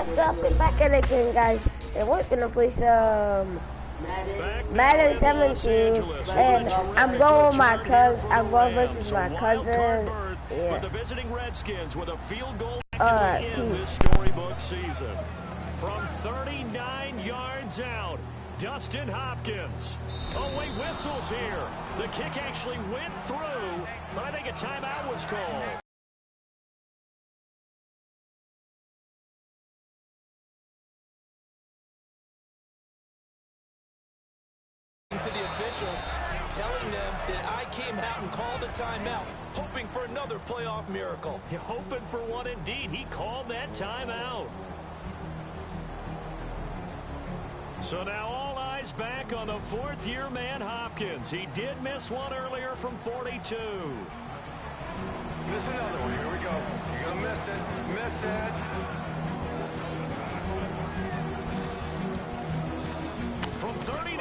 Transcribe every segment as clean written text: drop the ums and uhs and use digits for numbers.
What's up? We're back at it again, guys, and we're gonna play some Madden 17, and I'm going with my cousin. I'm going versus my cousin. Yeah. The visiting Redskins with a field goal to end this storybook season. From 39 yards out, Dustin Hopkins. Oh, wait, whistles here. The kick actually went through, but I think a timeout was called. To the officials, telling them that I came out and called a timeout, hoping for another playoff miracle. You're hoping for one indeed. He called that timeout. So now all eyes back on the fourth-year man Hopkins. He did miss one earlier from 42. Miss another one. Here we go. You're going to miss it. Miss it. From 39.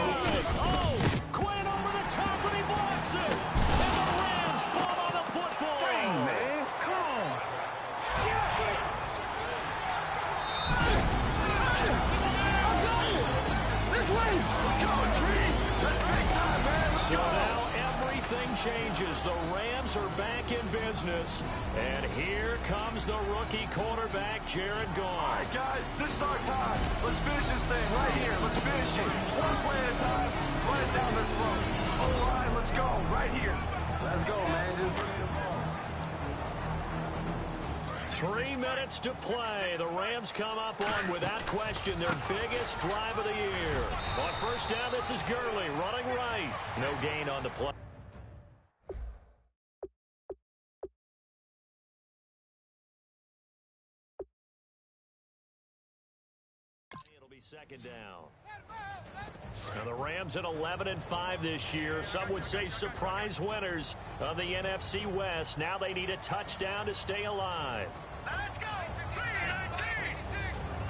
Oh, Quinn over the top, and he blocks it. And the Rams fall on the football. Dang, man. Come on. This way. Let's go, Tree. That's big time, man. Let's so go. Now everything changes. The Rams are back in business. And here comes the rookie quarterback, Jared Goff. All right, guys, this is our time. Let's finish this thing right here. Let's finish it. One play at a time. Run it down their throat. O-line, let's go. Right here. Let's go, man. Just bring the ball. 3 minutes to play. The Rams come up on, without question, their biggest drive of the year. On first down, this is Gurley running right. No gain on the play. It'll be second down. Now the Rams at 11-5 this year. Some would say surprise winners of the NFC West. Now they need a touchdown to stay alive. Let's go. 3-19.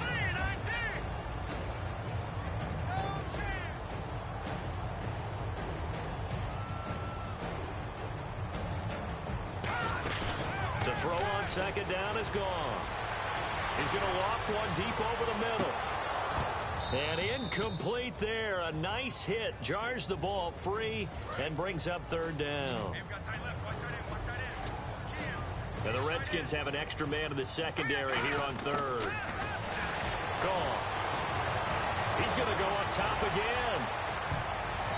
3-19. To throw on second down is Goff. He's going to loft one deep over the middle. And incomplete there. A nice hit. Jars the ball free and brings up third down. And the Redskins have an extra man in the secondary here on third. Goff. He's going to go up top again.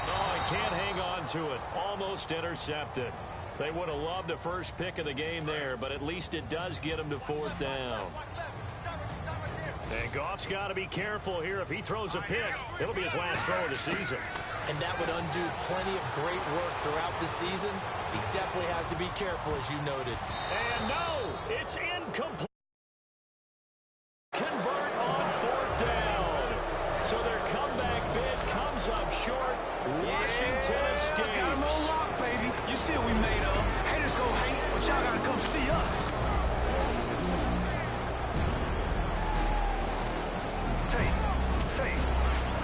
Oh, he can't hang on to it. Almost intercepted. They would have loved a first pick of the game there, but at least it does get him to fourth down. And Goff's got to be careful here. If he throws a pick, it'll be his last throw of the season. And that would undo plenty of great work throughout the season. He definitely has to be careful, as you noted. And no, it's incomplete. Convert on fourth down. So their comeback bid comes up short. Washington escapes. Got him on lock, baby. You see what we made of. Haters gonna hate, but y'all gotta come see us. Tate,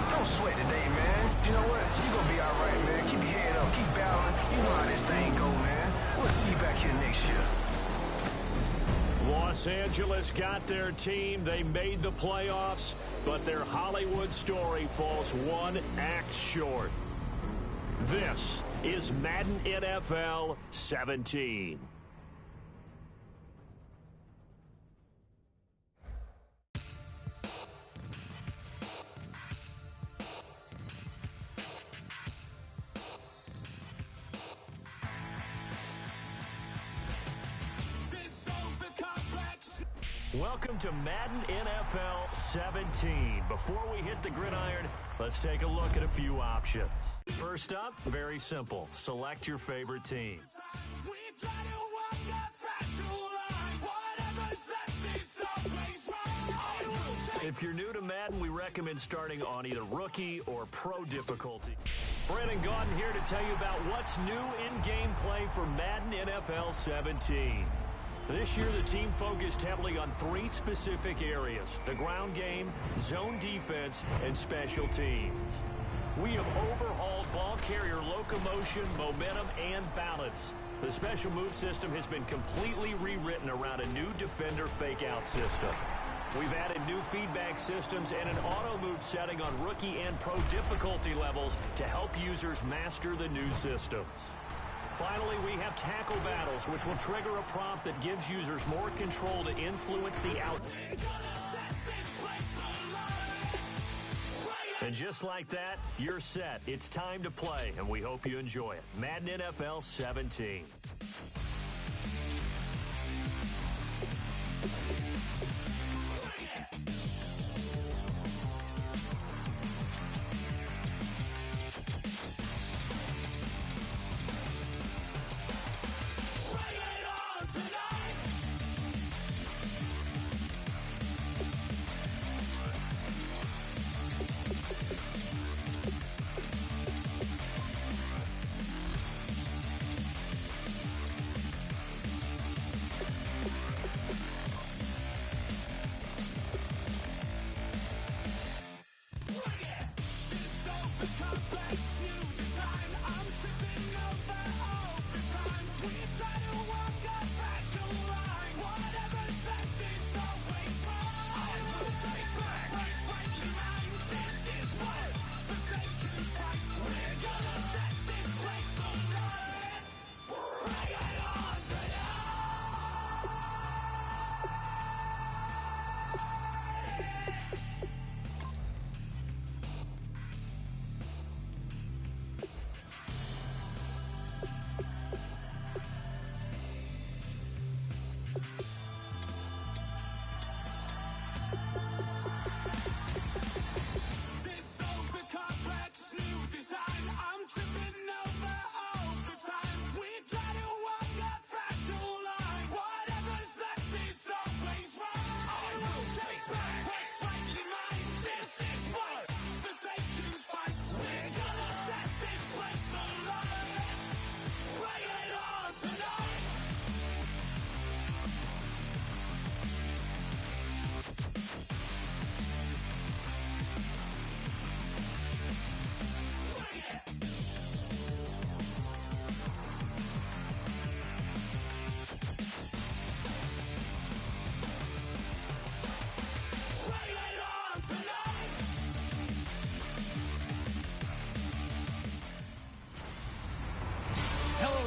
don't sweat today, man. You know what? You gonna be all right, man. Keep your head up. Keep battling. You know how this thing go, man. We'll see you back here next year. Los Angeles got their team. They made the playoffs, but their Hollywood story falls one act short. This is Madden NFL 17. Welcome to Madden NFL 17. Before we hit the gridiron, let's take a look at a few options. First up, very simple. Select your favorite team. If you're new to Madden, we recommend starting on either rookie or pro difficulty. Brandon Gaudin here to tell you about what's new in gameplay for Madden NFL 17. This year, the team focused heavily on 3 specific areas: the ground game, zone defense, and special teams. We have overhauled ball carrier locomotion, momentum, and balance. The special move system has been completely rewritten around a new defender fake-out system. We've added new feedback systems and an auto move setting on rookie and pro difficulty levels to help users master the new systems. Finally, we have tackle battles, which will trigger a prompt that gives users more control to influence the out. And just like that, you're set. It's time to play, and we hope you enjoy it. Madden NFL 17.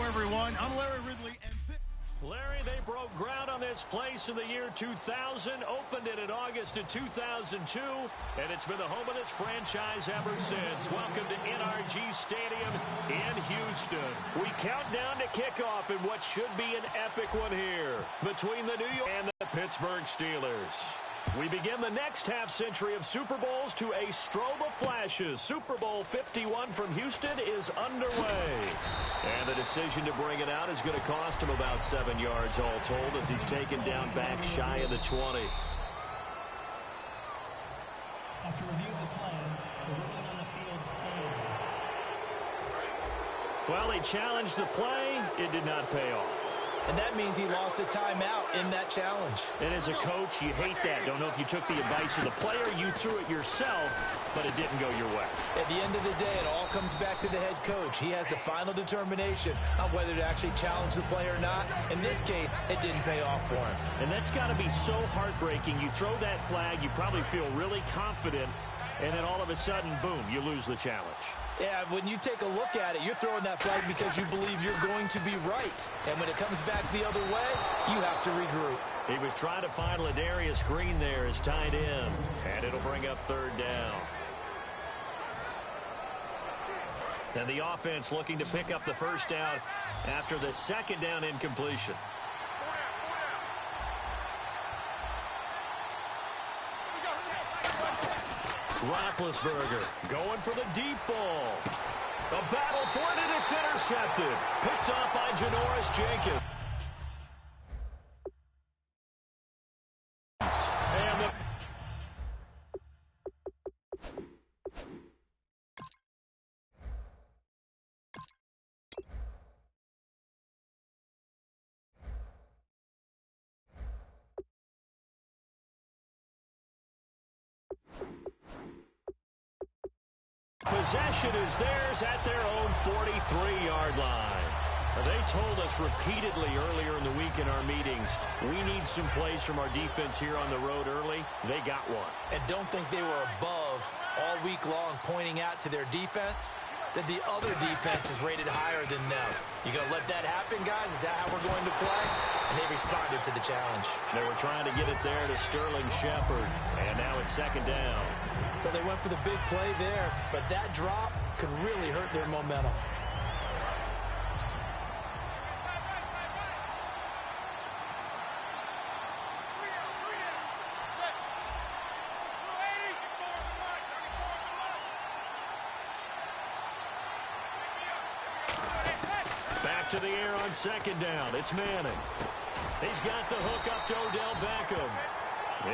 Everyone, I'm Larry Ridley, and Larry, they broke ground on this place in the year 2000, opened it in August of 2002, and it's been the home of this franchise ever since. Welcome to NRG Stadium in Houston. We count down to kickoff in what should be an epic one here between the New York and the Pittsburgh Steelers. We begin the next half-century of Super Bowls to a strobe of flashes. Super Bowl 51 from Houston is underway. And the decision to bring it out is going to cost him about 7 yards all told as he's taken down back shy of the 20. After review of the play, the ruling on the field stands. Well, he challenged the play. It did not pay off. And that means he lost a timeout in that challenge. And as a coach, you hate that. Don't know if you took the advice of the player. You threw it yourself, but it didn't go your way. At the end of the day, it all comes back to the head coach. He has the final determination on whether to actually challenge the play or not. In this case, it didn't pay off for him. And that's got to be so heartbreaking. You throw that flag, you probably feel really confident, and then all of a sudden, boom, you lose the challenge. Yeah, when you take a look at it, you're throwing that flag because you believe you're going to be right. And when it comes back the other way, you have to regroup. He was trying to find Ladarius Green there as tight end, and it'll bring up third down. And the offense looking to pick up the first down after the second down incompletion. Roethlisberger going for the deep ball. A battle for it, and it's intercepted. Picked off by Janoris Jenkins. And the possession is theirs at their own 43-yard line. They told us repeatedly earlier in the week in our meetings, we need some plays from our defense here on the road early. they got one. And don't think they were above all week long pointing out to their defense that the other defense is rated higher than them. You going to let that happen, guys? Is that how we're going to play? And they responded to the challenge. They were trying to get it there to Sterling Shepard, and now it's second down. Well, they went for the big play there, but that drop could really hurt their momentum. Back to the air on second down. It's Manning. He's got the hook up to Odell Beckham.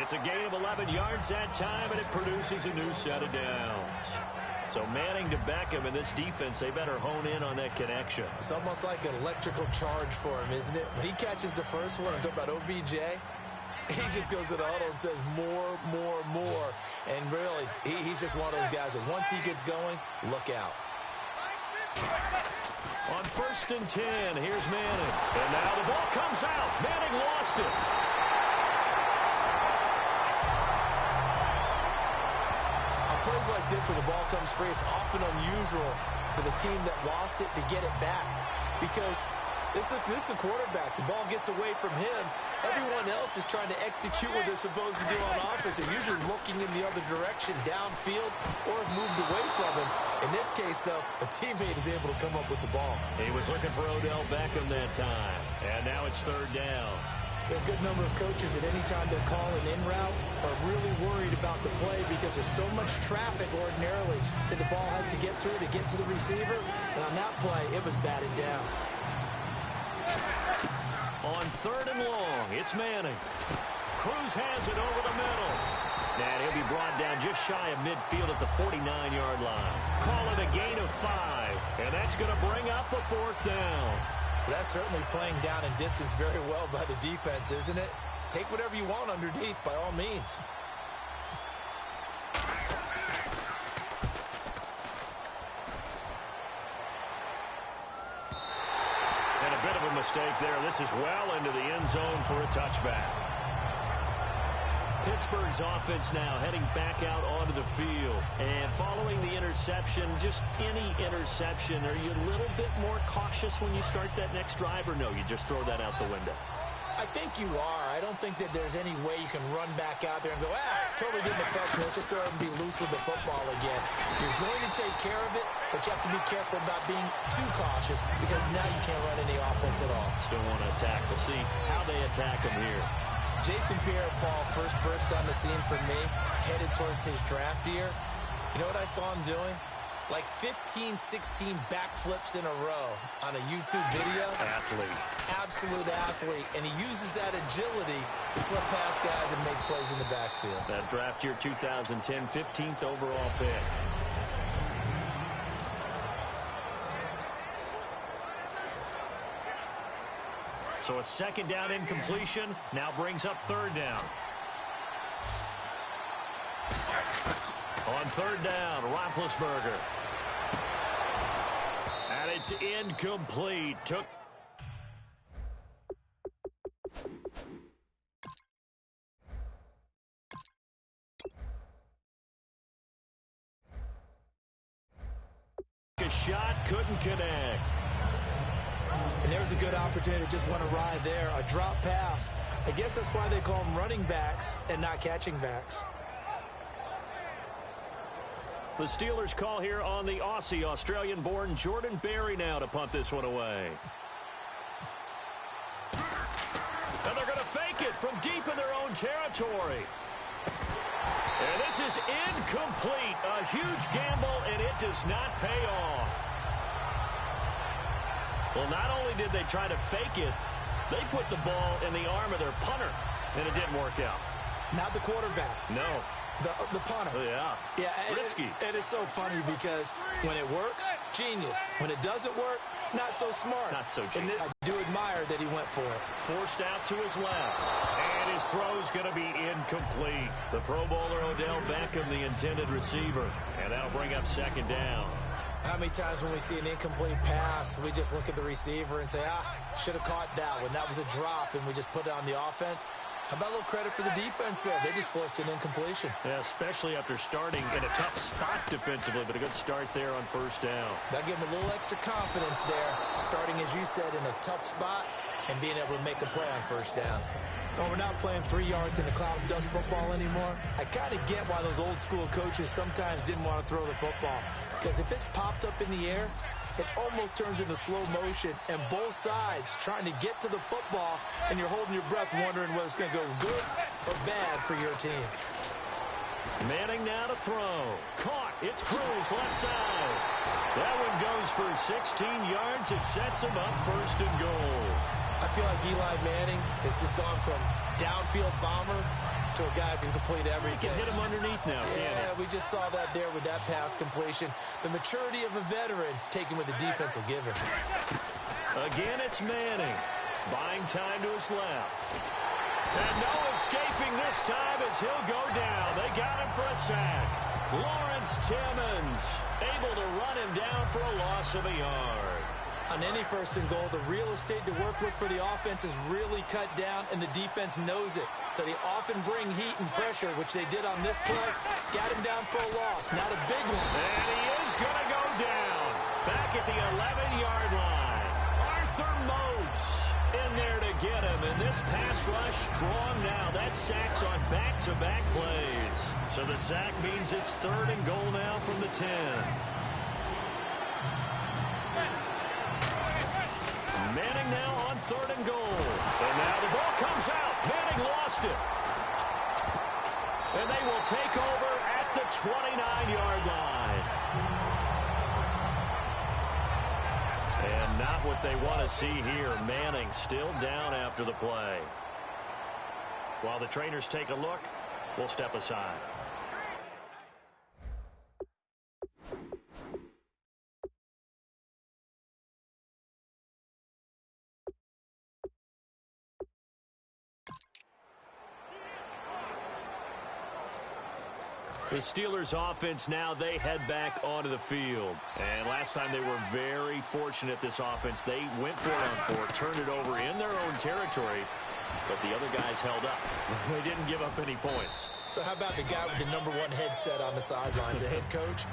It's a gain of 11 yards that time, and it produces a new set of downs. So Manning to Beckham, and this defense, they better hone in on that connection. It's almost like an electrical charge for him, isn't it? When he catches the first one, I'm talking about OBJ, he just goes to the huddle and says more, more, more. And really, he's just one of those guys that once he gets going, look out. On 1st and 10, here's Manning. And now the ball comes out. Manning lost it. On plays like this where the ball comes free, it's often unusual for the team that lost it to get it back. Because this is the quarterback. The ball gets away from him. Everyone else is trying to execute what they're supposed to do on offense. They're usually looking in the other direction, downfield, or have moved away from him. In this case, though, a teammate is able to come up with the ball. He was looking for Odell Beckham that time. And now it's third down. There are a good number of coaches at any time they call an in route are really worried about the play because there's so much traffic ordinarily that the ball has to get through to get to the receiver. And on that play, it was batted down. On 3rd and long, it's Manning. Cruz has it over the middle. And he'll be brought down just shy of midfield at the 49-yard line. Call it a gain of 5. And that's going to bring up a 4th down. That's certainly playing down in distance very well by the defense, isn't it? Take whatever you want underneath, by all means. And a bit of a mistake there. This is well into the end zone for a touchback. Pittsburgh's offense now heading back out onto the field. And following the interception, just any interception, are you a little bit more cautious when you start that next drive, or no, you just throw that out the window? I think you are. I don't think that there's any way you can run back out there and go, totally didn't affect me. Let's just go ahead and be loose with the football again. You're going to take care of it, but you have to be careful about being too cautious because now you can't run any offense at all. Still want to attack. We'll see how they attack him here. Jason Pierre-Paul first burst on the scene for me, headed towards his draft year. You know what I saw him doing? Like 15, 16 backflips in a row on a YouTube video. Athlete. Absolute athlete. And he uses that agility to slip past guys and make plays in the backfield. That draft year 2010, 15th overall pick. So a second down incompletion now brings up 3rd down. On 3rd down, Roethlisberger. And it's incomplete. Took a shot, couldn't connect. And there's a good opportunity to just want to ride there. A drop pass. I guess that's why they call them running backs and not catching backs. The Steelers call here on the Aussie, Australian-born Jordan Berry now to punt this one away. And they're going to fake it from deep in their own territory. And this is incomplete. A huge gamble, and it does not pay off. Well, not only did they try to fake it, they put the ball in the arm of their punter, and it didn't work out. Not the quarterback. No. The punter. Oh, yeah. Yeah. Risky. It is so funny because when it works, genius. When it doesn't work, not so smart. Not so genius. And this, I do admire that he went for it. Forced out to his left. And his throw's going to be incomplete. The Pro Bowler Odell Beckham, the intended receiver. And that'll bring up second down. How many times when we see an incomplete pass, we just look at the receiver and say, should have caught that one. That was a drop, and we just put it on the offense. How about a little credit for the defense there? They just forced an incompletion. Yeah, especially after starting in a tough spot defensively, but a good start there on first down. That'll give them a little extra confidence there, starting, as you said, in a tough spot and being able to make a play on first down. Well, we're not playing 3 yards in a cloud of dust football anymore. I kind of get why those old school coaches sometimes didn't want to throw the football, because if it's popped up in the air, it almost turns into slow motion, and both sides trying to get to the football, and you're holding your breath wondering whether it's going to go good or bad for your team. Manning now to throw. Caught. It's Cruz left side. That one goes for 16 yards. It sets him up first and goal. I feel like Eli Manning has just gone from downfield bomber to a guy who can complete everything. He can hit him underneath now, yeah, we just saw that there with that pass completion. The maturity of a veteran taken with the defense will give him. Again, it's Manning. Buying time to his left. And no escaping this time as he'll go down. They got him for a sack. Lawrence Timmons able to run him down for a loss of a yard. On any first and goal, the real estate to work with for the offense is really cut down, and the defense knows it. So they often bring heat and pressure, which they did on this play. Got him down for a loss. Not a big one. And he is going to go down. Back at the 11-yard line. Arthur Moats in there to get him. And this pass rush strong now. That sack's on back-to-back plays. So the sack means it's 3rd and goal now from the 10. Manning now on 3rd and goal. And now the ball comes out. Manning lost it. And they will take over at the 29-yard line. And not what they want to see here. Manning still down after the play. While the trainers take a look, we'll step aside. The Steelers offense now, they head back onto the field. And last time they were very fortunate, this offense. They went for it on 4, turned it over in their own territory, but the other guys held up. They didn't give up any points. So how about the guy with the #1 headset on the sidelines, the head coach?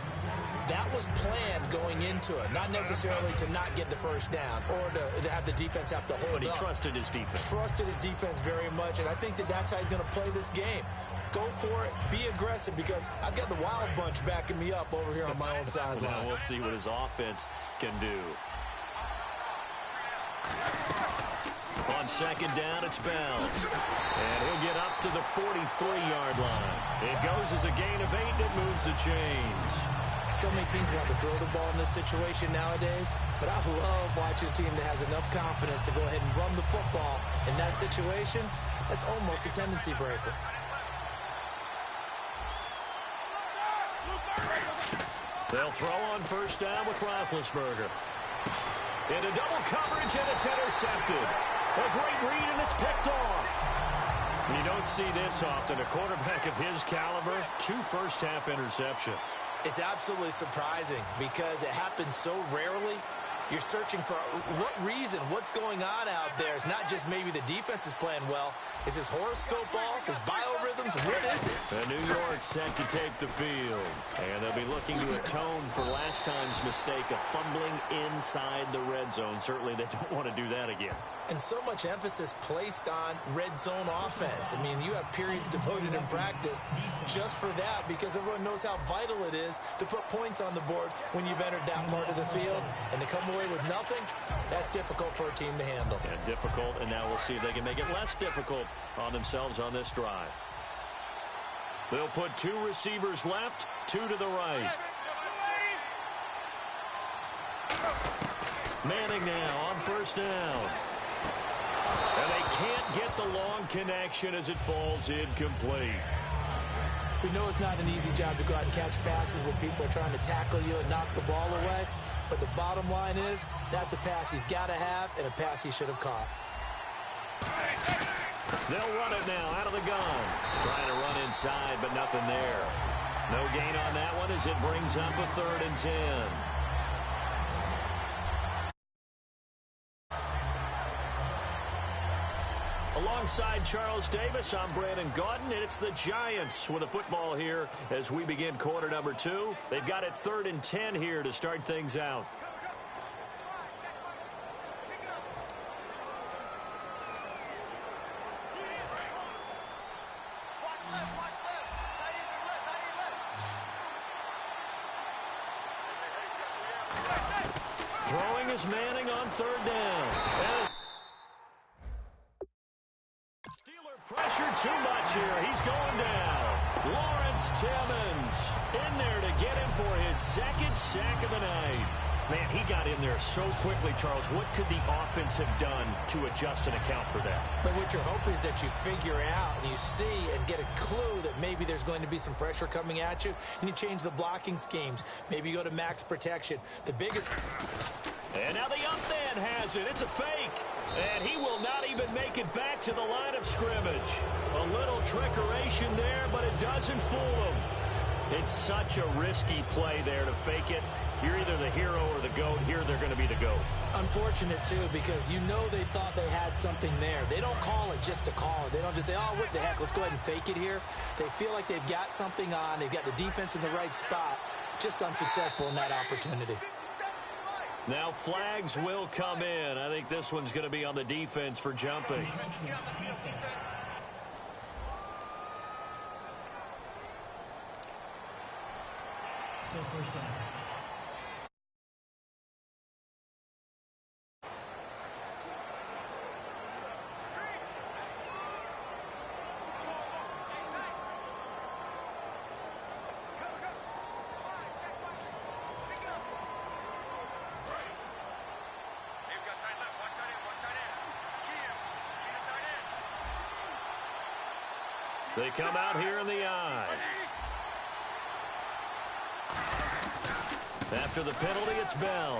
That was planned going into it, not necessarily to not get the first down or to have the defense have to hold up. But he trusted his defense. Trusted his defense very much, and I think that's how he's going to play this game. Go for it, be aggressive, because I've got the Wild Bunch backing me up over here on my own sideline. Now we'll see what his offense can do. On 2nd down, it's Bell. And he'll get up to the 43-yard line. It goes as a gain of 8 that moves the chains. So many teams want to throw the ball in this situation nowadays, but I love watching a team that has enough confidence to go ahead and run the football. In that situation, that's almost a tendency breaker. They'll throw on 1st down with Roethlisberger. Into double coverage, and it's intercepted. A great read, and it's picked off. You don't see this often. A quarterback of his caliber, 2 first-half interceptions. It's absolutely surprising because it happens so rarely. You're searching for what reason, what's going on out there. It's not just maybe the defense is playing well. Is his horoscope off? His biorhythms? What is it? And New York set to take the field. And they'll be looking to atone for last time's mistake of fumbling inside the red zone. Certainly they don't want to do that again. And so much emphasis placed on red zone offense. I mean, you have periods devoted in practice just for that, because everyone knows how vital it is to put points on the board when you've entered that part of the field. And to come away with nothing, that's difficult for a team to handle. And difficult, and now we'll see if they can make it less difficult on themselves on this drive. They'll put 2 receivers left, 2 to the right. Manning now on 1st down. And they can't get the long connection as it falls incomplete. We know it's not an easy job to go out and catch passes when people are trying to tackle you and knock the ball away. But the bottom line is, that's a pass he's got to have and a pass he should have caught. They'll run it now out of the gun. Trying to run inside, but nothing there. No gain on that one as it brings up a 3rd and 10. Alongside Charles Davis, I'm Brandon Gaudin, and it's the Giants with the football here as we begin quarter number 2. They've got it 3rd and 10 here to start things out. Throwing is Manning on 3rd down. Steeler pressure too much here. He's going down. Lawrence Timmons in there to get him for his 2nd sack of the night. Man, he got in there so quickly, Charles. What could the offense have done to adjust and account for that? But what you're hoping is that you figure out and you see and get a clue that maybe there's going to be some pressure coming at you, and you change the blocking schemes. Maybe you go to max protection. The biggest... And now the up man has it. It's a fake. And he will not even make it back to the line of scrimmage. A little trickeration there, but it doesn't fool him. It's such a risky play there to fake it. You're either the hero or the GOAT. Here they're going to be the GOAT. Unfortunate, too, because you know they thought they had something there. They don't call it just to call it. They don't just say, oh, what the heck, let's go ahead and fake it here. They feel like they've got something on. They've got the defense in the right spot. Just unsuccessful in that opportunity. Now flags will come in. I think this one's going to be on the defense for jumping. Still 1st down. They come out here in the eye. After the penalty, it's Bell.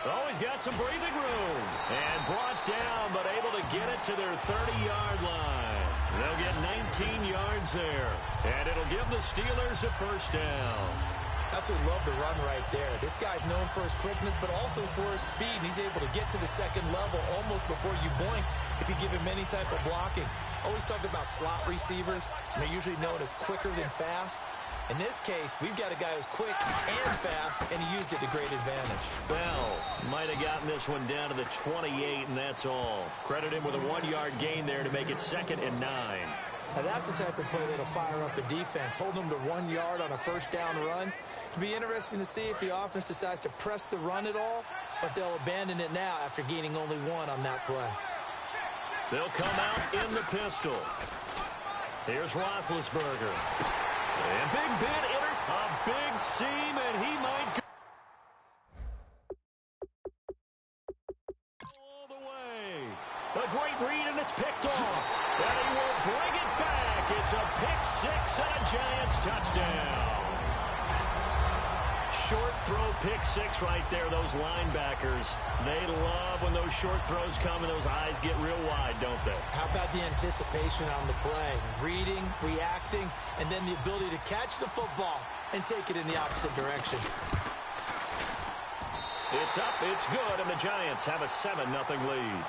Oh, he's got some breathing room. And brought down, but able to get it to their 30-yard line. They'll get 19 yards there. And it'll give the Steelers a 1st down. Absolutely love the run right there. This guy's known for his quickness, but also for his speed. And he's able to get to the 2nd level almost before you blink if you give him any type of blocking. Always talk about slot receivers, and they're usually known as quicker than fast. In this case, we've got a guy who's quick and fast, and he used it to great advantage. Bell might have gotten this one down to the 28, and that's all. Credit him with a 1-yard gain there to make it 2nd and 9. Now that's the type of play that'll fire up the defense. Hold them to 1 yard on a 1st down run. It'll be interesting to see if the offense decides to press the run at all, or if they'll abandon it now after gaining only 1 on that play. They'll come out in the pistol. Here's Roethlisberger. And Big Ben enters a big seam, and he might go all the way. A great read, and it's picked off. And he will bring it back. It's a pick 6 and a Giants touchdown. Short throw pick 6 right there. Those linebackers, they love when those short throws come and those eyes get real wide, don't they? How about the anticipation on the play? Reading, reacting, and then the ability to catch the football and take it in the opposite direction. It's up, it's good, and the Giants have a 7-0 lead.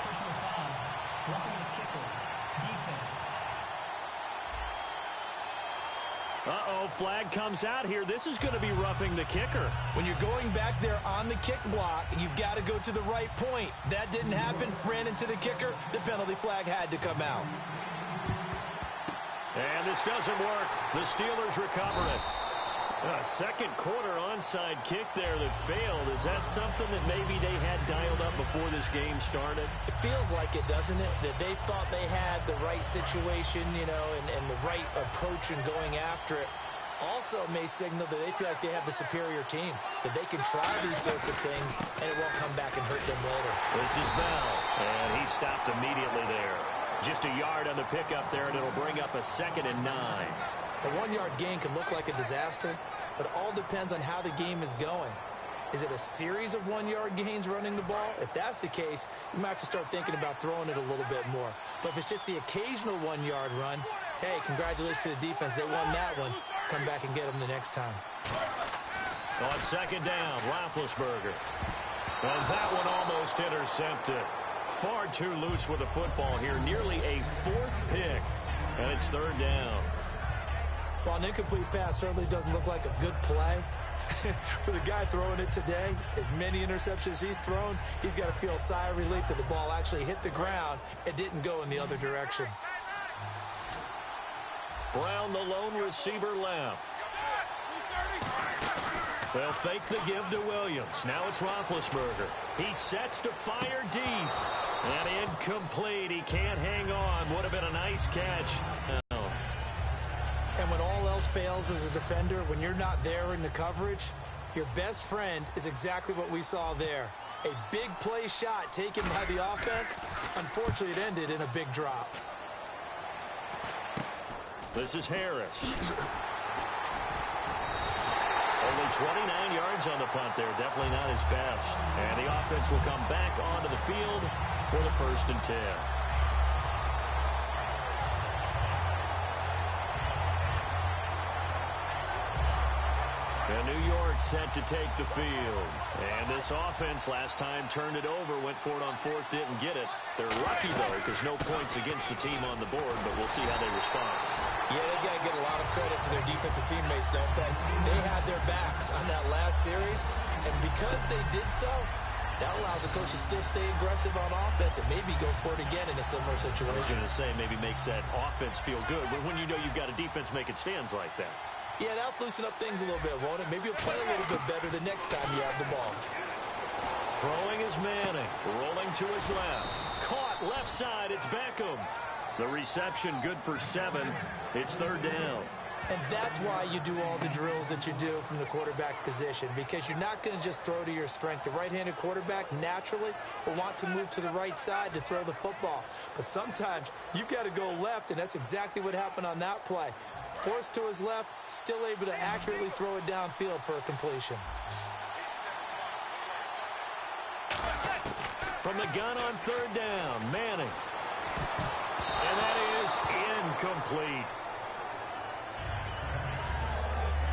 Personal foul. Roughing the kicker. Defense. Uh-oh, flag comes out here. This is going to be roughing the kicker. When you're going back there on the kick block, you've got to go to the right point. That didn't happen. Ran into the kicker. The penalty flag had to come out. And this doesn't work. The Steelers recover it. A 2nd quarter onside kick there that failed. Is that something that maybe they had dialed up before this game started? It feels like it, doesn't it? That they thought they had the right situation, you know, and the right approach in going after it. Also may signal that they feel like they have the superior team, that they can try these sorts of things, and it won't come back and hurt them later. This is Bell, and he stopped immediately there. Just a yard on the pickup there, and it'll bring up a 2nd and 9. A 1-yard gain can look like a disaster, but it all depends on how the game is going. Is it a series of 1-yard gains running the ball? If that's the case, you might have to start thinking about throwing it a little bit more. But if it's just the occasional 1-yard run, hey, congratulations to the defense. They won that one. Come back and get them the next time. On 2nd down, Roethlisberger. And that one almost intercepted. Far too loose with the football here. Nearly a 4th pick. And it's 3rd down. Well, an incomplete pass certainly doesn't look like a good play. For the guy throwing it today, as many interceptions he's thrown, he's got to feel a sigh of relief that the ball actually hit the ground and didn't go in the other direction. Brown, the lone receiver, left. They'll fake the give to Williams. Now it's Roethlisberger. He sets to fire deep. And incomplete. He can't hang on. Would have been a nice catch. And when all else fails as a defender, when you're not there in the coverage, your best friend is exactly what we saw there. A big play shot taken by the offense. Unfortunately, it ended in a big drop. This is Harris. Only 29 yards on the punt there. Definitely not his best. And the offense will come back onto the field for the 1st and 10. And New York set to take the field. And this offense last time turned it over, went for it on 4th, didn't get it. They're lucky, though, because no points against the team on the board, but we'll see how they respond. Yeah, they got to get a lot of credit to their defensive teammates, don't they? They had their backs on that last series, and because they did so, that allows the coach to still stay aggressive on offense and maybe go for it again in a similar situation. I was going to say maybe makes that offense feel good, but when you know you've got a defense making stands like that. Yeah, that'll loosen up things a little bit, won't it? Maybe you'll play a little bit better the next time you have the ball. Throwing is Manning. Rolling to his left. Caught left side. It's Beckham. The reception good for 7. It's 3rd down. And that's why you do all the drills that you do from the quarterback position, because you're not going to just throw to your strength. The right-handed quarterback naturally will want to move to the right side to throw the football. But sometimes you've got to go left, and that's exactly what happened on that play. Forced to his left, still able to accurately throw it downfield for a completion. From the gun on 3rd down, Manning. And that is incomplete.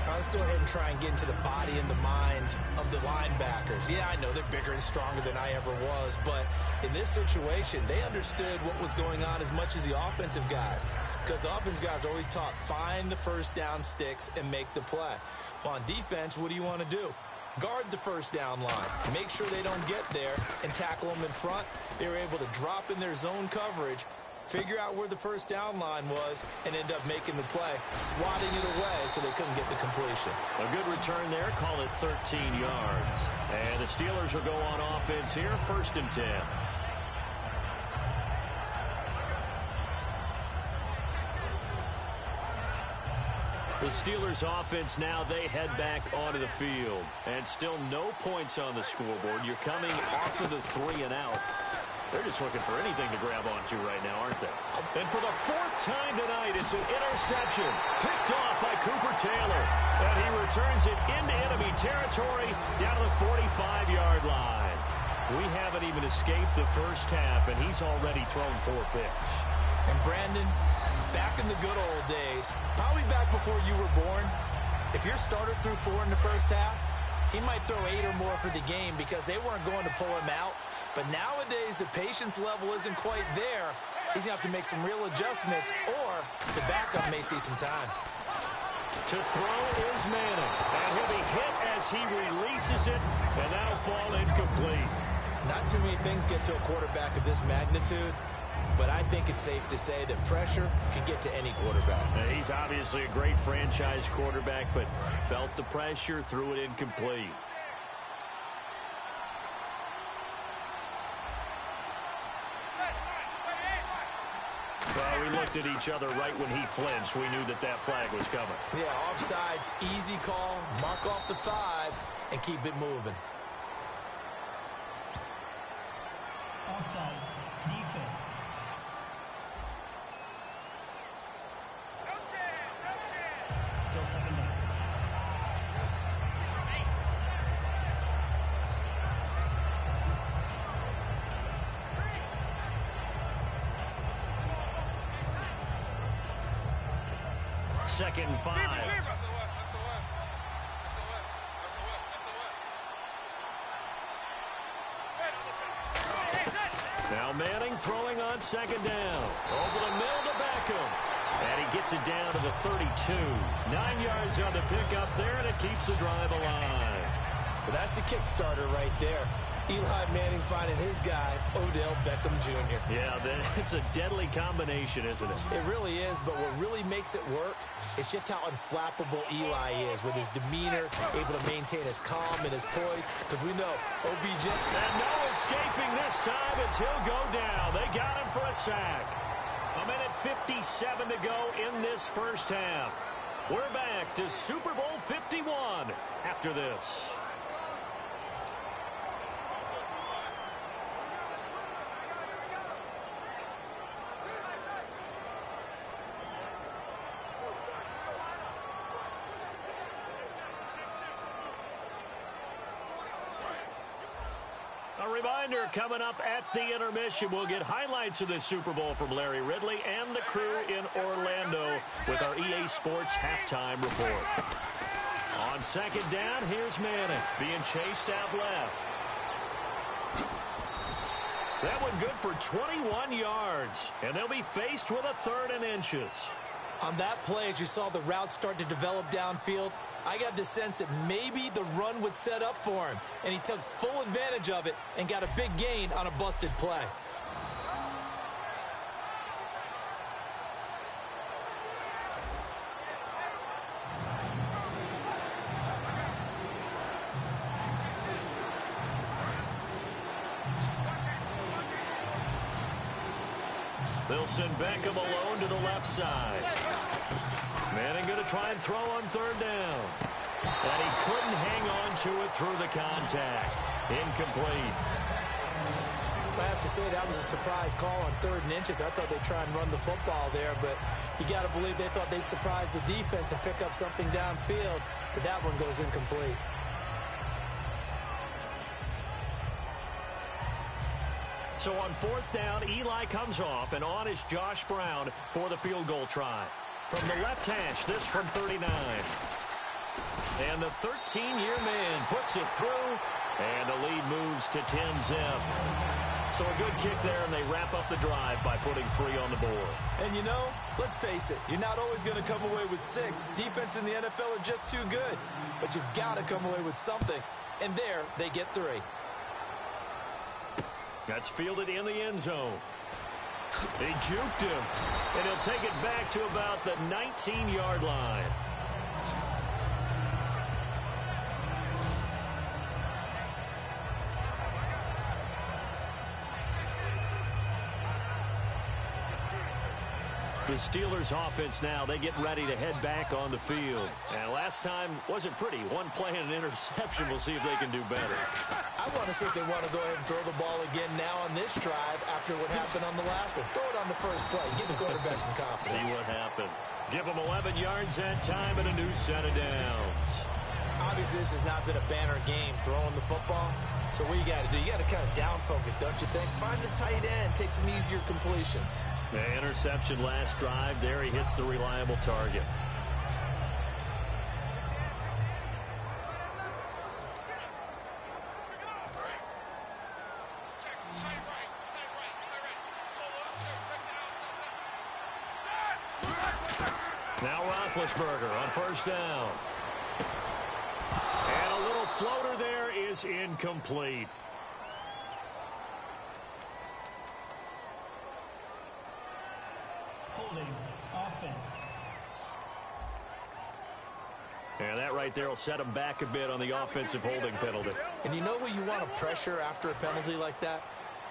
Let's go ahead and try and get into the body and the mind of the linebackers. Yeah, I know they're bigger and stronger than I ever was, but in this situation, they understood what was going on as much as the offensive guys, because the offensive guys are always taught, find the first down sticks and make the play. Well, on defense, what do you want to do? Guard the first down line. Make sure they don't get there and tackle them in front. They were able to drop in their zone coverage, figure out where the first down line was, and end up making the play, swatting it away so they couldn't get the completion. A good return there, call it 13 yards. And the Steelers will go on offense here, 1st and 10. The Steelers offense now, they head back onto the field. And still no points on the scoreboard. You're coming off of the 3 and out. They're just looking for anything to grab onto right now, aren't they? And for the 4th time tonight, it's an interception picked off by Cooper Taylor. And he returns it into enemy territory down to the 45-yard line. We haven't even escaped the first half, and he's already thrown 4 picks. And Brandon, back in the good old days, probably back before you were born, if your starter threw 4 in the first half, he might throw 8 or more for the game because they weren't going to pull him out. But nowadays, the patience level isn't quite there. He's going to have to make some real adjustments, or the backup may see some time. To throw is Manning, and he'll be hit as he releases it, and that'll fall incomplete. Not too many things get to a quarterback of this magnitude, but I think it's safe to say that pressure can get to any quarterback. Now, he's obviously a great franchise quarterback, but felt the pressure, threw it incomplete. Well, we looked at each other right when he flinched. We knew that that flag was coming. Yeah, offsides, easy call, mark off the 5, and keep it moving. Offside, defense. Still 2nd down. Second and 5. on second down. Over the middle to Beckham. And he gets it down to the 32. 9 yards on the pickup there, and it keeps the drive alive. Well, that's the Kickstarter right there. Eli Manning finding his guy, Odell Beckham Jr. Yeah, it's a deadly combination, isn't it? It really is, but what really makes it work is just how unflappable Eli is with his demeanor, able to maintain his calm and his poise, because we know OBJ. And no escaping this time as he'll go down. They got him for a sack. A minute 57 to go in this first half. We're back to Super Bowl 51 after this. A reminder, coming up at the intermission, we'll get highlights of this Super Bowl from Larry Ridley and the crew in Orlando with our EA Sports halftime report. On second down, here's Manning being chased out left. That one good for 21 yards, and they'll be faced with a 3rd and inches. On that play, as you saw the route start to develop downfield, I got the sense that maybe the run would set up for him, and he took full advantage of it and got a big gain on a busted play. They'll send Beckham alone to the left side. Manning going to try and throw on 3rd down. And he couldn't hang on to it through the contact. Incomplete. I have to say that was a surprise call on 3rd and inches. I thought they'd try and run the football there, but you got to believe they thought they'd surprise the defense and pick up something downfield. But that one goes incomplete. So on 4th down, Eli comes off, and on is Josh Brown for the field goal try. From the left hash, this from 39. And the 13-year man puts it through, and the lead moves to 10-zip. So a good kick there, and they wrap up the drive by putting 3 on the board. And you know, let's face it, you're not always going to come away with 6. Defense in the NFL are just too good. But you've got to come away with something. And there, they get 3. That's fielded in the end zone. They juked him, and he'll take it back to about the 19-yard line. The Steelers offense now, they get ready to head back on the field. And last time wasn't pretty. One play and an interception. We'll see if they can do better. I want to see if they want to go ahead and throw the ball again now on this drive after what happened on the last one. Throw it on the first play. Give the quarterback some confidence. See what happens. Give them 11 yards that time and a new set of downs. Obviously, this has not been a banner game throwing the football. So what you got to do, you got to kind of down focus, don't you think? Find the tight end, take some easier completions. The interception last drive. There he hits the reliable target. Now Roethlisberger on 1st down. And a little floater there is incomplete. Holding offense. And that right there will set him back a bit on the offensive holding penalty. And you know who you want to pressure after a penalty like that?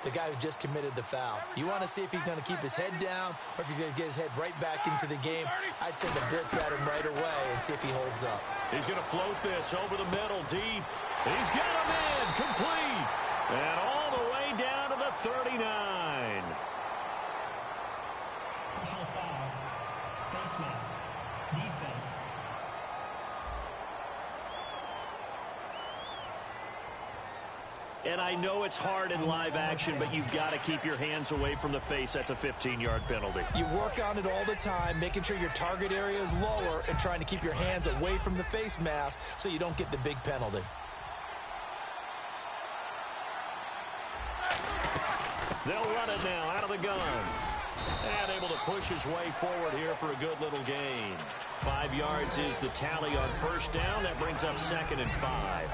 The guy who just committed the foul. You want to see if he's going to keep his head down or if he's going to get his head right back into the game. I'd send the blitz at him right away and see if he holds up. He's going to float this over the middle deep. He's got him in. Complete. And all the way down to the 39. Personal foul. Face mask. Defense. And I know it's hard in live action, but you've got to keep your hands away from the face. That's a 15-yard penalty. You work on it all the time, making sure your target area is lower and trying to keep your hands away from the face mask so you don't get the big penalty. They'll run it now out of the gun. And able to push his way forward here for a good little gain. 5 yards is the tally on first down. That brings up 2nd and 5.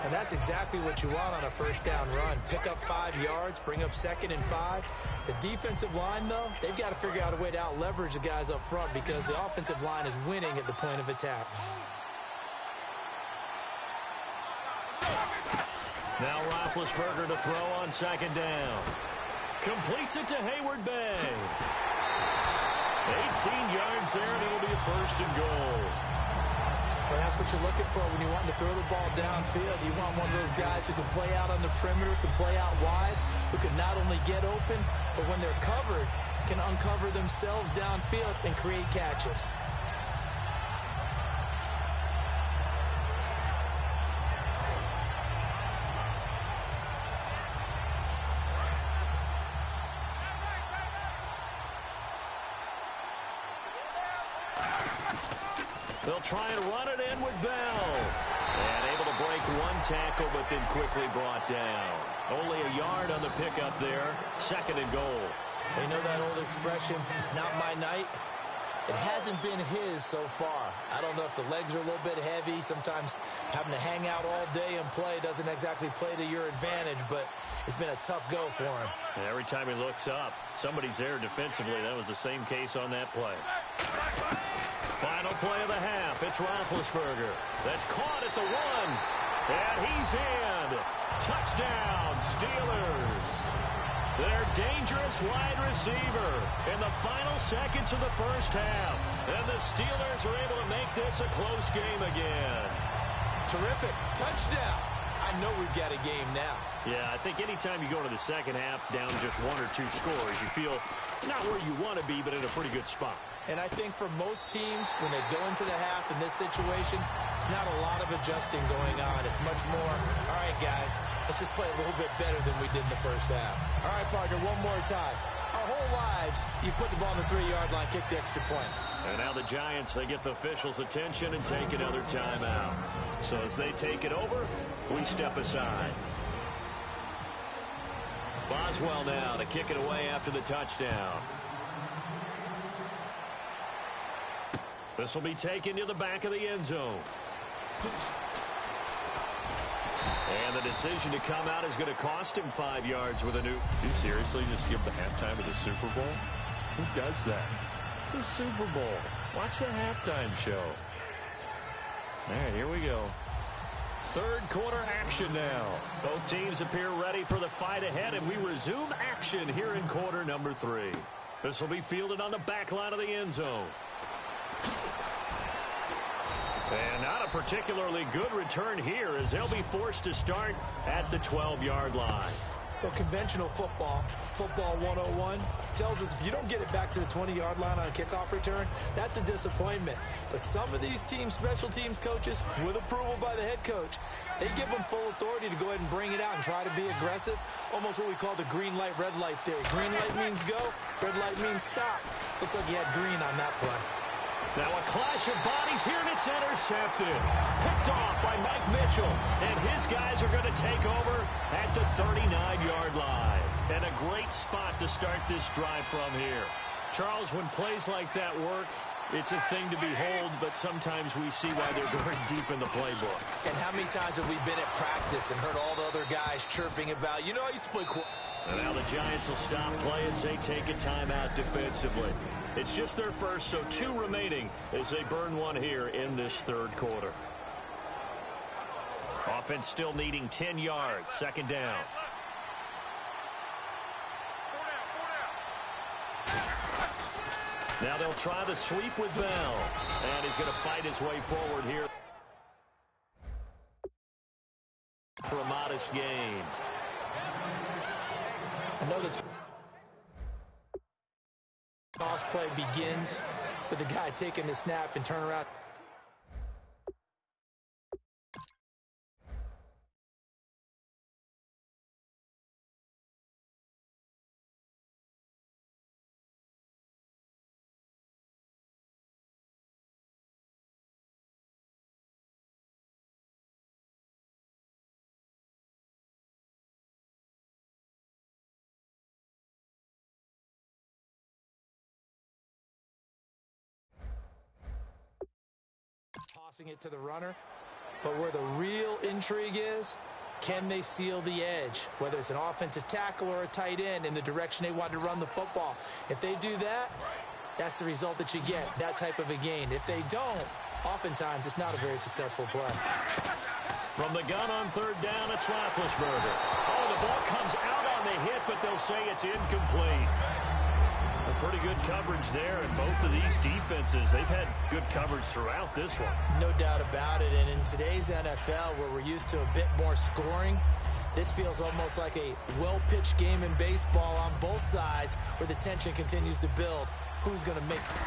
And that's exactly what you want on a first down run. Pick up 5 yards, bring up 2nd and 5. The defensive line, though, they've got to figure out a way to out-leverage the guys up front because the offensive line is winning at the point of attack. Now Roethlisberger to throw on 2nd down. Completes it to Hayward Bay. 18 yards there, and it'll be a 1st and goal. Well, that's what you're looking for when you want to throw the ball downfield. You want one of those guys who can play out on the perimeter, can play out wide, who can not only get open, but when they're covered, can uncover themselves downfield and create catches. They'll try and run it in with Bell. And able to break 1 tackle, but then quickly brought down. Only a yard on the pickup there. 2nd and goal. You know that old expression, it's not my night? It hasn't been his so far. I don't know if the legs are a little bit heavy. Sometimes having to hang out all day and play doesn't exactly play to your advantage, but it's been a tough go for him. And every time he looks up, somebody's there defensively. That was the same case on that play. Final play of the half. It's Roethlisberger. That's caught at the 1. And he's in. Touchdown, Steelers. Their dangerous wide receiver in the final seconds of the first half. And the Steelers are able to make this a close game again. Terrific. Touchdown. I know we've got a game now. Yeah, I think anytime you go into the second half down just 1 or 2 scores, you feel not where you want to be, but in a pretty good spot. And I think for most teams, when they go into the half in this situation, it's not a lot of adjusting going on. It's much more, all right, guys, let's just play a little bit better than we did in the first half. All right, partner, one more time. Our whole lives, you put the ball on the 3-yard line, kick the extra point. And now the Giants, they get the officials' attention and take another timeout. So as they take it over, we step aside. Boswell now to kick it away after the touchdown. This will be taken to the back of the end zone. And the decision to come out is going to cost him 5 yards with a new... Do you seriously just give the halftime of the Super Bowl? Who does that? It's a Super Bowl. Watch the halftime show. All right, here we go. Third quarter action now. Both teams appear ready for the fight ahead, and we resume action here in quarter number 3. This will be fielded on the back line of the end zone. And not a particularly good return here as they'll be forced to start at the 12-yard line. Well, conventional football 101, tells us if you don't get it back to the 20-yard line on a kickoff return, that's a disappointment. But some of these teams, special teams coaches, with approval by the head coach, they give them full authority to go ahead and bring it out and try to be aggressive, almost what we call the green light, red light theory. Green light means go, red light means stop. Looks like he had green on that play. Now a clash of bodies here, and it's intercepted. Picked off by Mike Mitchell, and his guys are going to take over at the 39-yard line. And a great spot to start this drive from here. Charles, when plays like that work, it's a thing to behold, but sometimes we see why they're going deep in the playbook. And how many times have we been at practice and heard all the other guys chirping about, you know, I used to play And now the Giants will stop play as they take a timeout defensively. It's just their first, so 2 remaining as they burn 1 here in this third quarter. Offense still needing 10 yards. Second down. Now they'll try the sweep with Bell. And he's going to fight his way forward here for a modest gain. Another toss play begins with the guy taking the snap and turn around. tossing it to the runner. But where the real intrigue is, can they seal the edge, whether it's an offensive tackle or a tight end in the direction they want to run the football? If they do that, that's the result that you get, that type of a gain. If they don't, oftentimes it's not a very successful play. From the gun on third down, it's Roethlisberger. Oh, the ball comes out on the hit, but they'll say it's incomplete. A pretty good coverage there, and both of these defenses, they've had good coverage throughout this one. No doubt about it, and in today's NFL, where we're used to a bit more scoring, this feels almost like a well-pitched game in baseball on both sides, where the tension continues to build. Who's going to make it?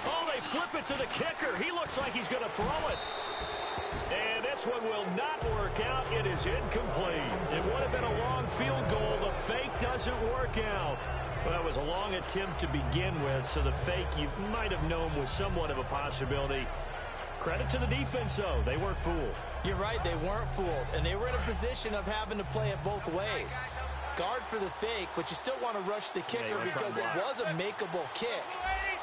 Oh, they flip it to the kicker. He looks like he's going to throw it. And this one will not work out. It is incomplete. It would have been a long field goal. The fake doesn't work out. Well, it was a long attempt to begin with, so the fake you might have known was somewhat of a possibility. Credit to the defense, though. They weren't fooled. You're right, they weren't fooled, and they were in a position of having to play it both ways. Guard for the fake, but you still want to rush the kicker because it was a makeable kick.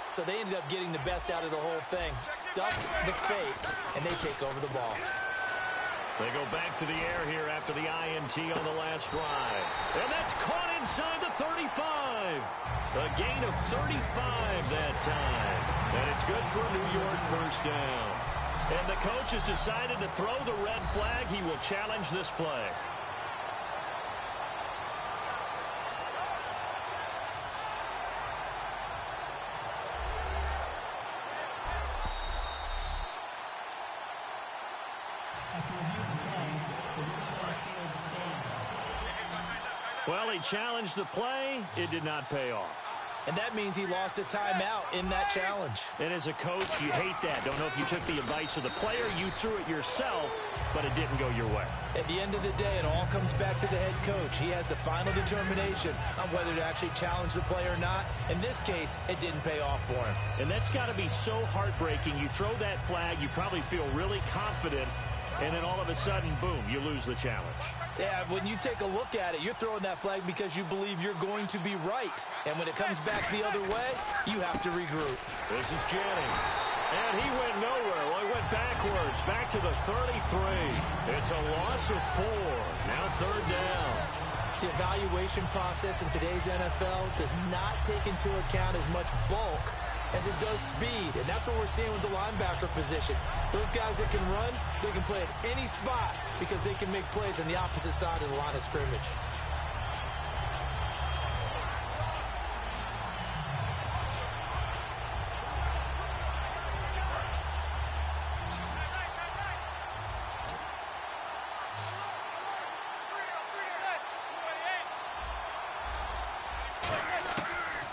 So they ended up getting the best out of the whole thing. Stuffed the fake, and they take over the ball. They go back to the air here after the INT on the last drive. And that's caught inside the 35. A gain of 35 that time. And it's good for a New York first down. And the coach has decided to throw the red flag. He will challenge this play. After review of the play, the ruling on the field stands. Well, he challenged the play. It did not pay off. And that means he lost a timeout in that challenge. And as a coach, you hate that. Don't know if you took the advice of the player. You threw it yourself, but it didn't go your way. At the end of the day, it all comes back to the head coach. He has the final determination on whether to actually challenge the play or not. In this case, it didn't pay off for him. And that's got to be so heartbreaking. You throw that flag, you probably feel really confident, and then all of a sudden, boom, you lose the challenge. Yeah, when you take a look at it, you're throwing that flag because you believe you're going to be right. And when it comes back the other way, you have to regroup. This is Jennings. And he went nowhere. Well, he went backwards, back to the 33. It's a loss of 4. Now third down. The evaluation process in today's NFL does not take into account as much bulk as it does speed, and that's what we're seeing with the linebacker position. Those guys that can run, they can play at any spot because they can make plays on the opposite side of the line of scrimmage.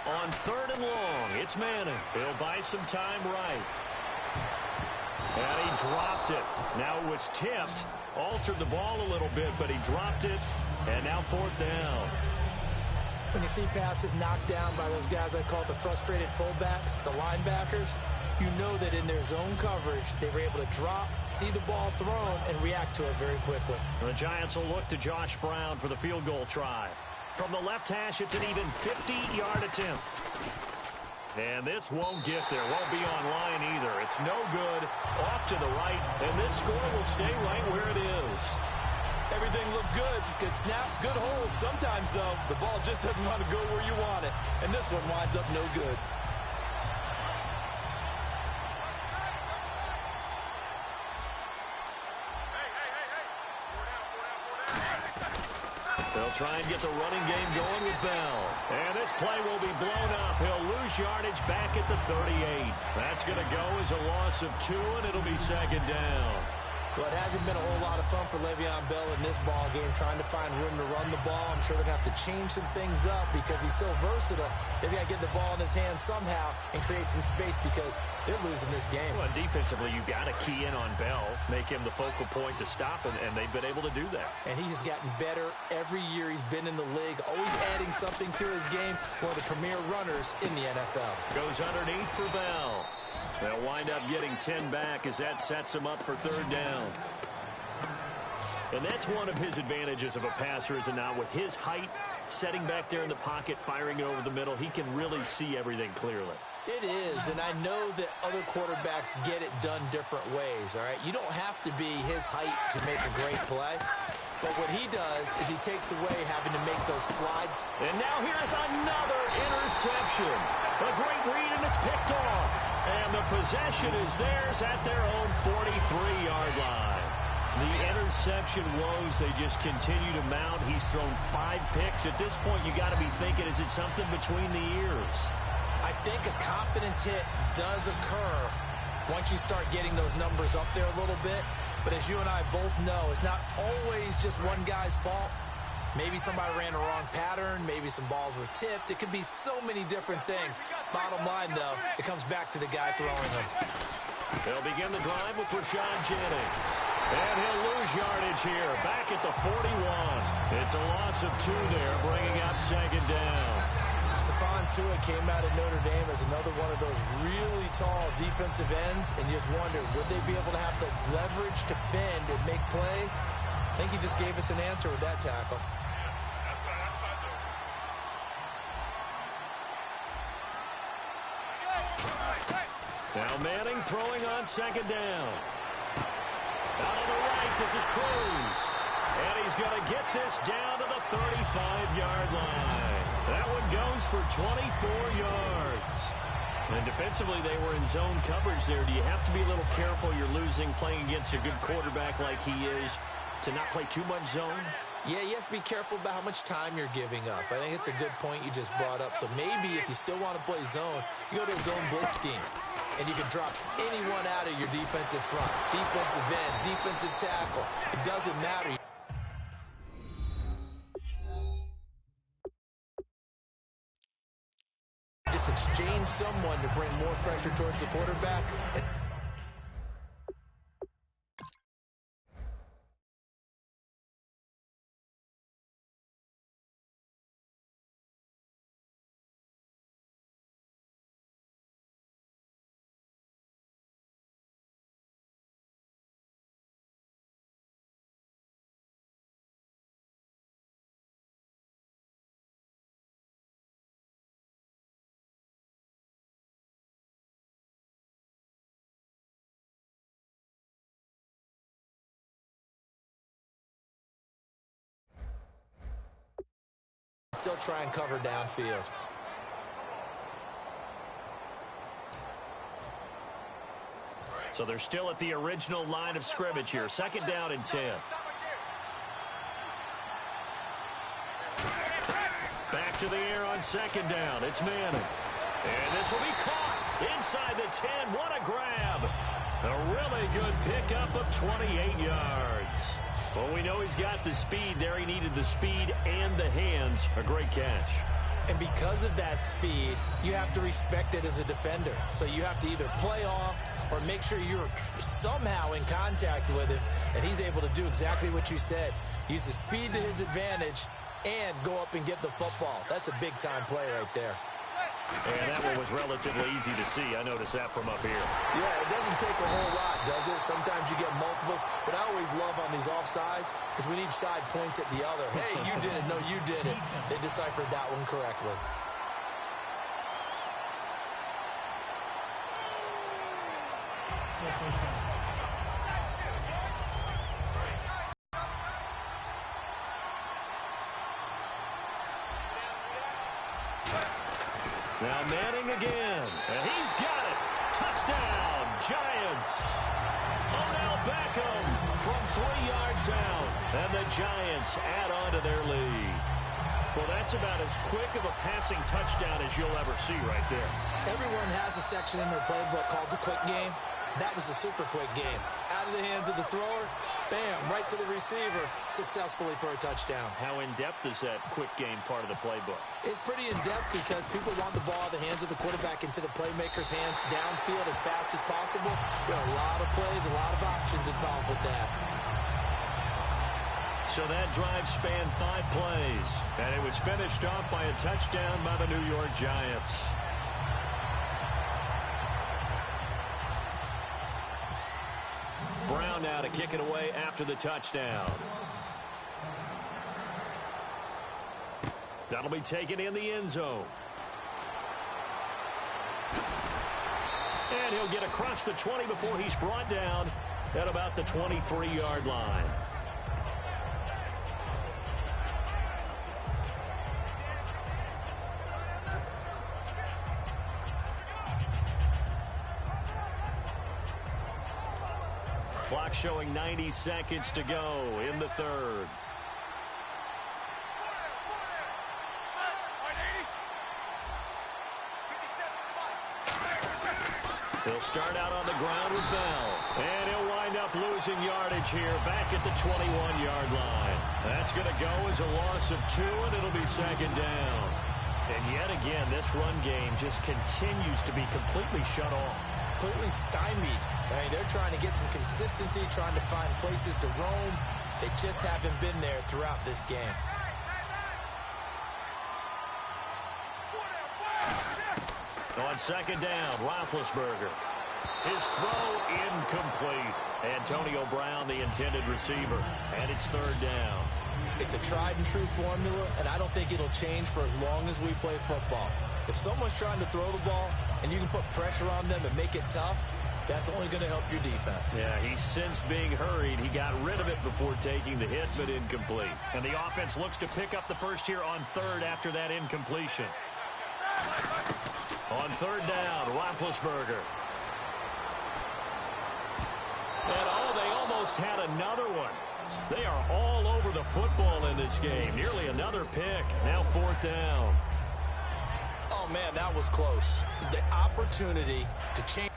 On third and long, it's Manning. He'll buy some time right. And he dropped it. Now it was tipped. Altered the ball a little bit, but he dropped it. And now fourth down. When you see passes knocked down by those guys I call the frustrated fullbacks, the linebackers, you know that in their zone coverage, they were able to drop, see the ball thrown, and react to it very quickly. The Giants will look to Josh Brown for the field goal try. From the left hash, it's an even 50-yard attempt. And this won't get there. Won't be on line either. It's no good. Off to the right. And this score will stay right where it is. Everything looked good. Good snap, good hold. Sometimes, though, the ball just doesn't want to go where you want it. And this one winds up no good. They'll try and get the running game going with Bell. And this play will be blown up. He'll lose yardage back at the 38. That's going to go as a loss of 2, and it'll be second down. Well, it hasn't been a whole lot of fun for Le'Veon Bell in this ball game, trying to find room to run the ball. I'm sure they're going to have to change some things up because he's so versatile. They've got to get the ball in his hands somehow and create some space because they're losing this game. Well, defensively, you've got to key in on Bell, make him the focal point to stop him, and they've been able to do that. And he has gotten better every year he's been in the league, always adding something to his game. One of the premier runners in the NFL. Goes underneath for Bell. They'll wind up getting 10 back as that sets him up for third down. And that's one of his advantages of a passer, is it not? With his height, setting back there in the pocket, firing it over the middle, he can really see everything clearly. It is, and I know that other quarterbacks get it done different ways, all right? You don't have to be his height to make a great play, but what he does is he takes away having to make those slides. And now here's another interception. A great read, and it's picked off. And the possession is theirs at their own 43-yard line. The interception woes, they just continue to mount. He's thrown 5 picks. At this point, you got to be thinking, is it something between the ears? I think a confidence hit does occur once you start getting those numbers up there a little bit. But as you and I both know, it's not always just one guy's fault. Maybe somebody ran a wrong pattern. Maybe some balls were tipped. It could be so many different things. Bottom line, though, it comes back to the guy throwing them. They'll begin the drive with Rashawn Jennings. And he'll lose yardage here, back at the 41. It's a loss of 2 there, bringing up second down. Stephon Tuitt came out of Notre Dame as another one of those really tall defensive ends, and you just wonder, would they be able to have the leverage to bend and make plays? I think he just gave us an answer with that tackle. Now Manning throwing on second down. Out on the right, this is Cruz. And he's going to get this down to the 35-yard line. That one goes for 24 yards. And defensively, they were in zone coverage there. Do you have to be a little careful? You're losing playing against a good quarterback like he is to not play too much zone? Yeah, you have to be careful about how much time you're giving up. I think it's a good point you just brought up. So maybe if you still want to play zone, you go to a zone blitz scheme. And you can drop anyone out of your defensive front, defensive end, defensive tackle. It doesn't matter. Just exchange someone to bring more pressure towards the quarterback. Still try and cover downfield. So they're still at the original line of scrimmage here. Second down and 10. Back to the air on second down. It's Manning. And this will be caught inside the 10. What a grab. A really good pickup of 28 yards. Well, we know he's got the speed there. He needed the speed and the hands. A great catch. And because of that speed, you have to respect it as a defender. So you have to either play off or make sure you're somehow in contact with him. And he's able to do exactly what you said. Use the speed to his advantage and go up and get the football. That's a big-time play right there. And that one was relatively easy to see. I noticed that from up here. Yeah, it doesn't take a whole lot, does it? Sometimes you get multiples. What I always love on these offsides is when each side points at the other. Hey, you did it. No, you did it. They deciphered that one correctly. Still first down. Now Manning again, and he's got it. Touchdown, Giants. Odell Beckham from 3 yards out, and the Giants add on to their lead. Well, that's about as quick of a passing touchdown as you'll ever see right there. Everyone has a section in their playbook called the quick game. That was a super quick game. Out of the hands of the thrower, bam, right to the receiver, successfully for a touchdown. How in-depth is that quick game part of the playbook? It's pretty in-depth because people want the ball out of the hands of the quarterback into the playmaker's hands downfield as fast as possible. There are a lot of plays, a lot of options involved with that. So that drive spanned 5 plays, and it was finished off by a touchdown by the New York Giants. Brown now to kick it away after the touchdown. That'll be taken in the end zone. And he'll get across the 20 before he's brought down at about the 23-yard line. Clock showing 90 seconds to go in the third. He'll start out on the ground with Bell. And he'll wind up losing yardage here back at the 21-yard line. That's going to go as a loss of 2, and it'll be second down. And yet again, this run game just continues to be completely shut off. Completely stymied. I mean, they're trying to get some consistency, trying to find places to roam. They just haven't been there throughout this game. On second down, Roethlisberger. His throw incomplete. Antonio Brown, the intended receiver. And it's third down. It's a tried-and-true formula, and I don't think it'll change for as long as we play football. If someone's trying to throw the ball and you can put pressure on them and make it tough, that's only going to help your defense. Yeah, he's since being hurried. He got rid of it before taking the hit, but incomplete. And the offense looks to pick up the first here on third after that incompletion. On third down, Roethlisberger. And they almost had another one. They are all over the football in this game. Nearly another pick. Now fourth down. Oh, man, that was close. The opportunity to change.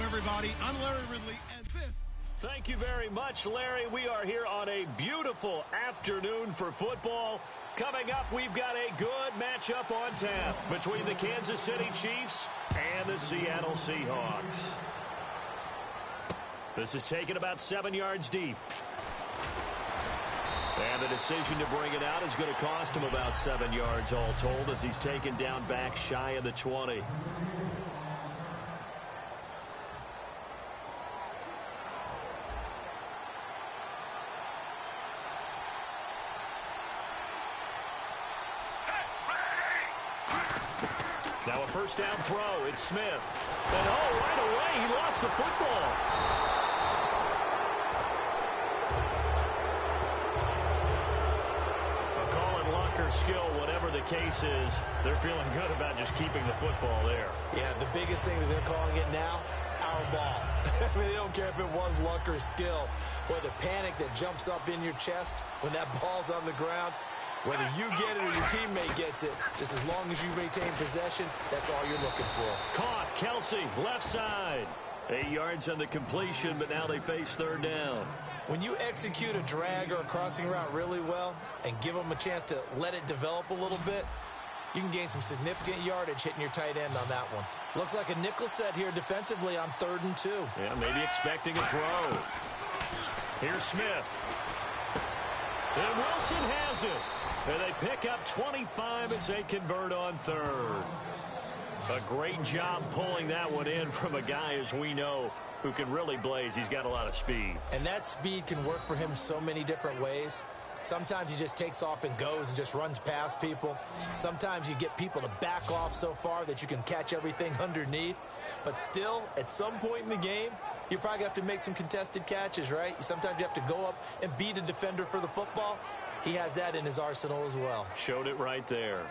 Everybody, I'm Larry Ridley, and this... Thank you very much, Larry. We are here on a beautiful afternoon for football. Coming up, we've got a good matchup on tap between the Kansas City Chiefs and the Seattle Seahawks. This is taken about 7 yards deep. And the decision to bring it out is going to cost him about 7 yards all told as he's taken down back shy of the 20. Now a first down throw. It's Smith. And right away, he lost the football. A call it luck or skill, whatever the case is, they're feeling good about just keeping the football there. Yeah, the biggest thing that they're calling it now, our ball. I mean, they don't care if it was luck or skill. Boy, the panic that jumps up in your chest when that ball's on the ground, whether you get it or your teammate gets it, just as long as you retain possession, that's all you're looking for. Caught. Kelsey, left side. 8 yards on the completion, but now they face third down. When you execute a drag or a crossing route really well and give them a chance to let it develop a little bit, you can gain some significant yardage hitting your tight end on that one. Looks like a nickel set here defensively on 3rd and 2. Yeah, maybe expecting a throw. Here's Smith. And Wilson has it. And they pick up 25 as they convert on 3rd. A great job pulling that one in from a guy, as we know, who can really blaze. He's got a lot of speed. And that speed can work for him so many different ways. Sometimes he just takes off and goes and just runs past people. Sometimes you get people to back off so far that you can catch everything underneath. But still, at some point in the game, you probably have to make some contested catches, right? Sometimes you have to go up and beat a defender for the football. He has that in his arsenal as well. Showed it right there.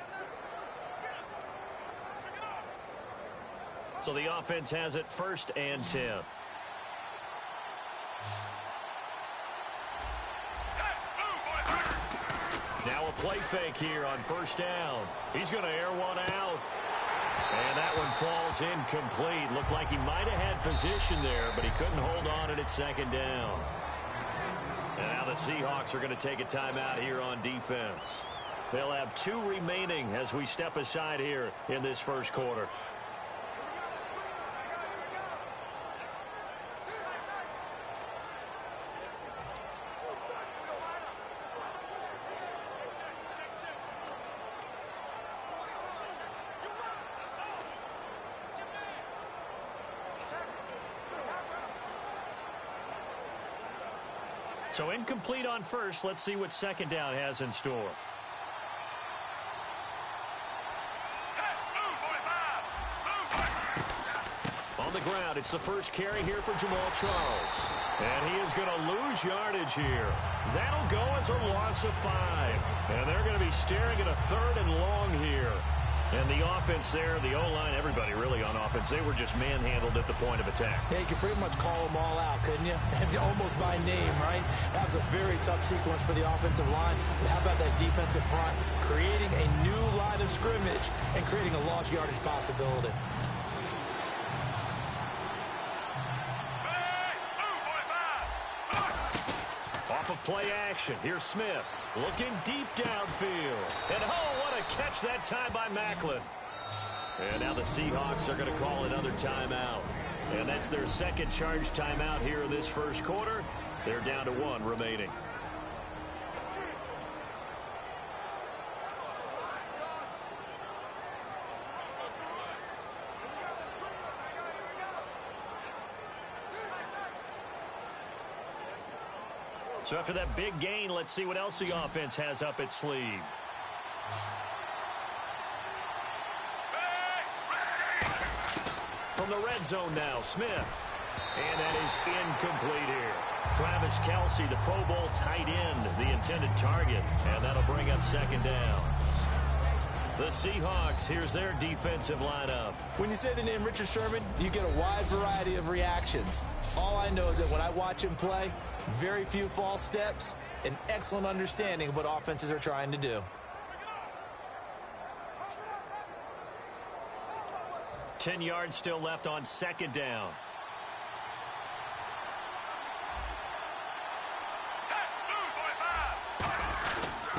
So the offense has it 1st and 10. Now a play fake here on 1st down. He's going to air one out. And that one falls incomplete. Looked like he might have had position there, but he couldn't hold on it at 2nd down. And now the Seahawks are going to take a timeout here on defense. They'll have 2 remaining as we step aside here in this 1st quarter. So incomplete on 1st. Let's see what 2nd down has in store. On the ground, it's the 1st carry here for Jamal Charles. And he is going to lose yardage here. That'll go as a loss of 5. And they're going to be staring at a 3rd and long here. And the offense there, the O-line, everybody really on offense, they were just manhandled at the point of attack. Yeah, you could pretty much call them all out, couldn't you? Almost by name, right? That was a very tough sequence for the offensive line. But how about that defensive front? Creating a new line of scrimmage and creating a lost yardage possibility. Off of play action, here's Smith. Looking deep downfield. And what a catch that time by Macklin. And now the Seahawks are going to call another timeout. And that's their 2nd charge timeout here in this 1st quarter. They're down to 1 remaining. So after that big gain, let's see what else the offense has up its sleeve. From the red zone now, Smith. And that is incomplete here. Travis Kelsey, the Pro Bowl tight end, the intended target. And that'll bring up 2nd down. The Seahawks, here's their defensive lineup. When you say the name Richard Sherman, you get a wide variety of reactions. All I know is that when I watch him play, very few false steps, an excellent understanding of what offenses are trying to do. 10 yards still left on 2nd down.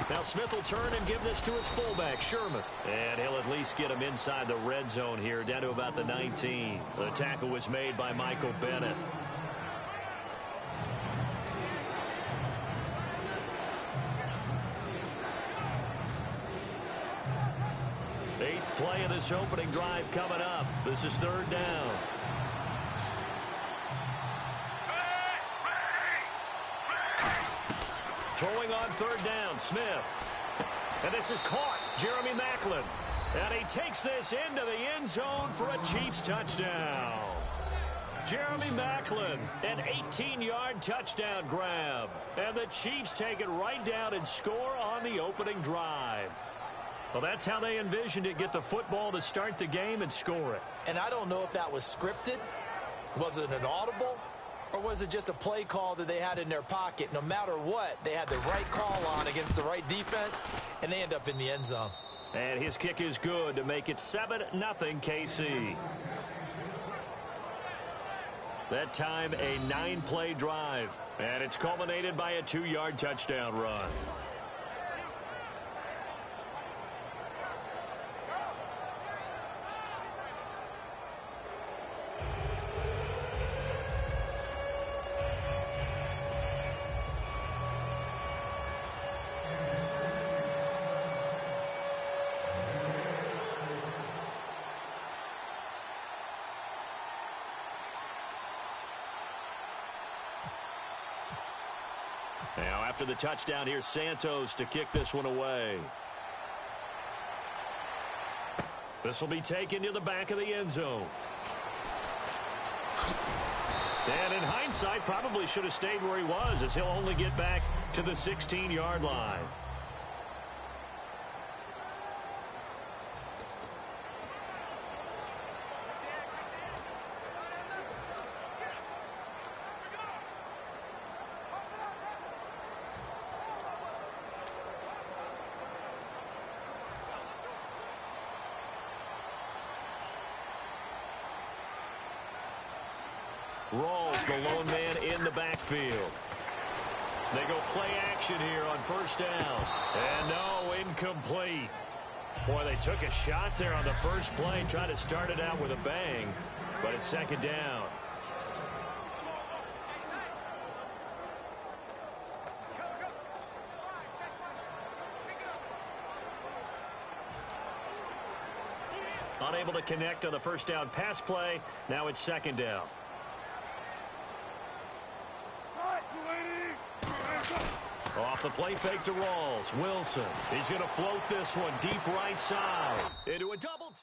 Now Smith will turn and give this to his fullback, Sherman. And he'll at least get him inside the red zone here, down to about the 19. The tackle was made by Michael Bennett. Eighth play of this opening drive coming up. This is 3rd down. Throwing on 3rd down, Smith. And this is caught. Jeremy Macklin. And he takes this into the end zone for a Chiefs touchdown. Jeremy Maclin, an 18-yard touchdown grab. And the Chiefs take it right down and score on the opening drive. Well, that's how they envisioned it, get the football to start the game and score it. And I don't know if that was scripted. Was it an audible? Or was it just a play call that they had in their pocket? No matter what, they had the right call on against the right defense, and they end up in the end zone. And his kick is good to make it 7-0 KC. That time, a 9-play drive. And it's culminated by a 2-yard touchdown run. Now, after the touchdown, here's Santos to kick this one away. This will be taken to the back of the end zone. And in hindsight, probably should have stayed where he was, as he'll only get back to the 16-yard line. Rawls, the lone man in the backfield. They go play action here on first down. And no, incomplete. Boy, they took a shot there on the first play, tried to start it out with a bang, but it's second down. Unable to connect on the first down pass play. Now it's second down. Off the play fake to Rawls. Wilson. He's going to float this one deep right side. Into a double.